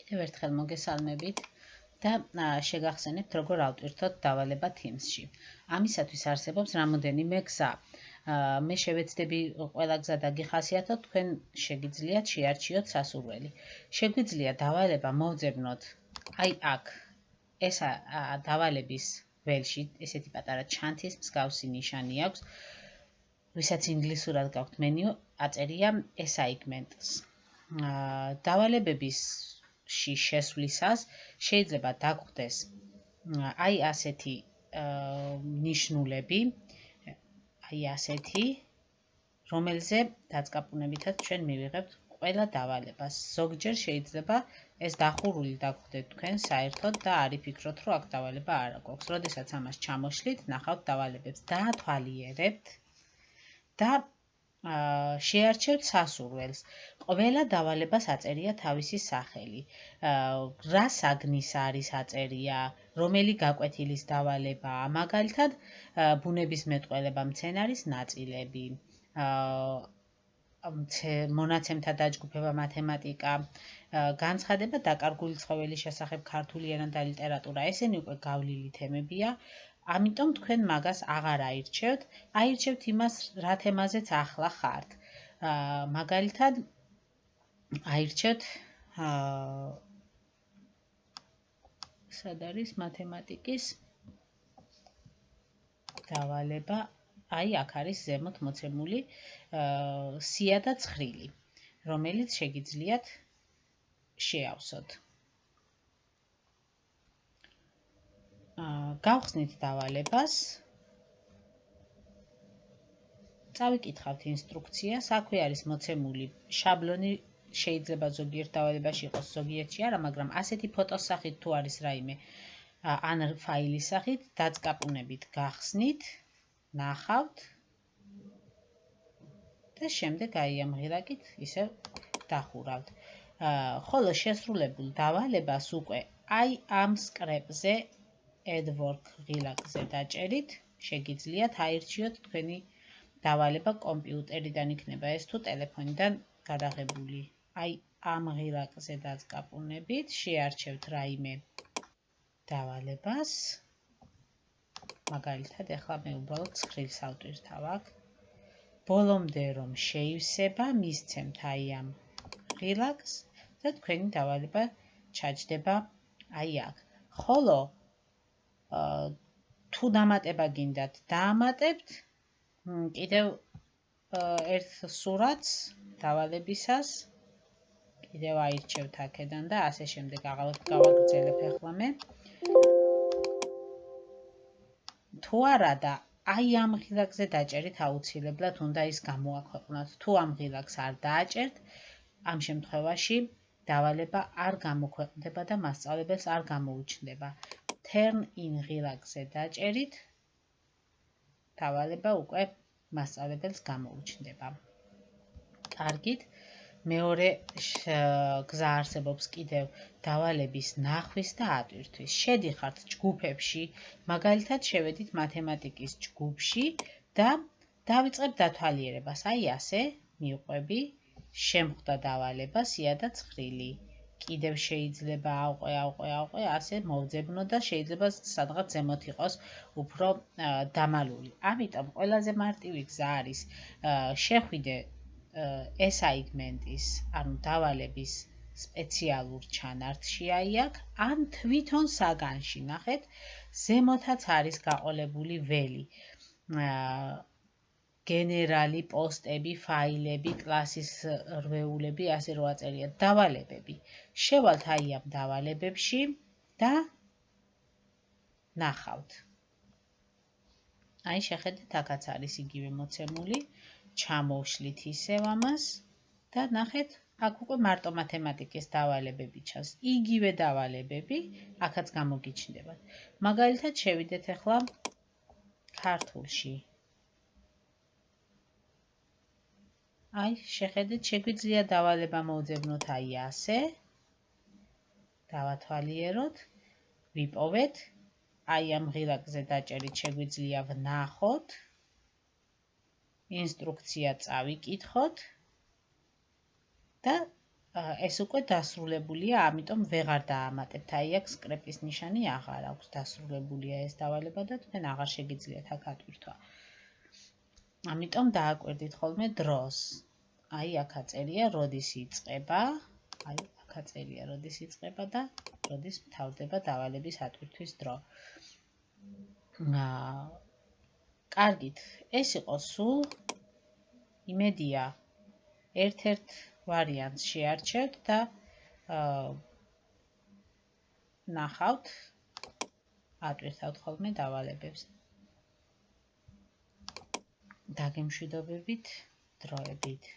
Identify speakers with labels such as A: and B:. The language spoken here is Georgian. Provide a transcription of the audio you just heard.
A: კიდევ ერთხელ მოგესალმებით და შეგახსენებთ როგორ ავტვირთოთ დავალება Teams-ში. ამისათვის არსებობს რამოდენიმე გზა. მე შევეცდები ყველა გზა დაგიხასიათოთ, თქვენ შეგიძლიათ შეარჩიოთ სასურველი. შეგვიძლია დავალება მოვძებნოთ აი აქ. ეს დავალების ველში ესეთი პატარა ჩანთის მსგავსი ნიშანი აქვს. ვისაც ინგლისურად გაქვთ მენიუ, აწერია assignments. დავალებების შესვლისას შეიძლება დაგხვდეს აი ასეთი ნიშნულები, აი ასეთი, რომელზე დაწყაპუნებითაც ჩვენ მივიღებთ ყველა დავალებას. ზოგჯერ შეიძლება ეს დახურული დაგხვდეთ თქვენ საერთოდ და არ იფიქროთ, რომ აქ დავალება არ აქვს. როდესაც ამას ჩამოშლით, ნახავთ დავალებებს, დაათვალიერებთ და შეარჩევთ სასურველს. ყველა დავალებას აწერია თავისი სახელი. რა საგნის არის აწერია, რომელი გაკვეთილის დავალებაა, მაგალითად, ბუნებისმეტყველება, მცენარის ნაწილები, მონაცემთა დაჯგუფება, მათემატიკა, განცხადება დაკარგული ცხოველის შესახებ ქართული ენა და ლიტერატურა. ესენი უკვე გავლილი თემებია. ამიტომ თქვენ მაგას აღარ აირჩევთ, აირჩევთ იმას, რა თემაზეც ახლა ხართ. მაგალითად, აირჩევთ სად არის მათემატიკის დავალება, აი აქ არის ზემოთ მოცემული სია და ცხრილი, რომელიც შეგიძლიათ შეავსოთ. გავხსნით დავალებას, წავიკითხავთ ინსტრუქციას, აქვე არის მოცემული შაბლონი, შეიძლება ზოგიერთ დავალებაში იყოს, ზოგიერთში არა, მაგრამ ასეთი ფოტოს სახით თუ არის რაიმე ან ფაილის სახით, დაწყაპუნებით გახსნით, ნახავთ და შემდეგ აი ამ ღილაკით ისევ დახურავთ. ხოლო შესრულებულ დავალებას უკვე აი ამ სკრეპზე Add Work ღილაკზე დაჭერით, შეგიძლიათ აირჩიოთ თქვენი დავალება კომპიუტერიდან იქნება ეს თუ ტელეფონიდან გადაღებული. აი ამ ღილაკზე დაწყაპუნებით, შეარჩევთ რაიმე დავალებას. მაგალითად, ეხლა მე უბრალოდ ცხრილს ავტვირთავ აქ. ბოლომდე რომ შეივსება, მისცემთ აი ამ ღილაკს და თქვენი დავალება ჩაჯდება აი აქ. ხოლო თუ დამატება გინდათ, დაამატებთ. კიდევ ერთ სურათს დავალებისას კიდევ აირჩევთ აქედან და ასე შემდეგ გავაგრძელებ ახლა მე. თუ არა და აი ამ ღილაკზე დაჭერით აუცილებლად უნდა ის გამოაქვეყნოთ. თუ ამ ღილაკს არ დააჭერთ, ამ შემთხვევაში დავალება არ გამოქვეყნდება და მასწავლებელს არ გამოუჩნდება. Turn in ღილაკზე დაჭერით, დავალება უკვე მასწავლებელს გამოუჩნდება. კარგით, მეორე გზა არსებობს კიდევ დავალების ნახვის და ატვირთვის. შედიხართ ჯგუფებში, მაგალითად შევედით მათემატიკის ჯგუფში და დავიწყებ დათვალიერებას. აი ასე მივყვები, შემხვდა დავალება სია და ცხრილი. კიდევ შეიძლება ავყვე, ასე მოვძებნო და შეიძლება სადღაც ზემოთ იყოს უფრო დამალული. ამიტომ ყველაზე მარტივი გზა არის შეხვიდე assignment-ის, ანუ დავალების სპეციალურ ჩანართში აი აქ, ან თვითონ საგანში, ნახეთ, ზემოთაც არის გაყოლებული ველი. გენერალი, პოსტები, ფაილები, კლასის რვეულები, ასე რო აწერიათ დავალებები. შევალთ აი ამ დავალებებში და ნახავთ. აი შეხედეთ, აქაც არის იგივე მოცემული, ჩამოვშლით ისევ ამას და ნახეთ, აქ უკვე მარტო მათემატიკის დავალებები ჩანს. იგივე დავალებები, აქაც გამოგიჩნდებათ. მაგალითად, შევიდეთ ახლა ქართულში. აი, შეხედეთ, შეგვიძლია დავალება მოვძებნოთ აი ასე. დავათვალიეროთ, ვიპოვეთ, აი ამ ღილაკზე დაჭერით შეგვიძლია ვნახოთ, ინსტრუქცია წავიკითხოთ და ეს უკვე დასრულებულია, ამიტომ ვეღარ დაამატებთ. აი აქ სკრეპის ნიშანი აღარ აქვს, დასრულებულია ეს დავალება და თქვენ აღარ შეგიძლიათ აქ ატვირთვა. ამიტომ დააკვირდით ხოლმე დროს. აი აქ აწერია როდის იწყება, და როდის მთავრდება დავალების ატვირთვის დრო. კარგით, ეს იყო სულ. იმედია ერთ-ერთ ვარიანტს შეარჩევთ და ნახავთ, ატვირთავთ ხოლმე დავალებებს. დაგემშვიდობებით დროებით.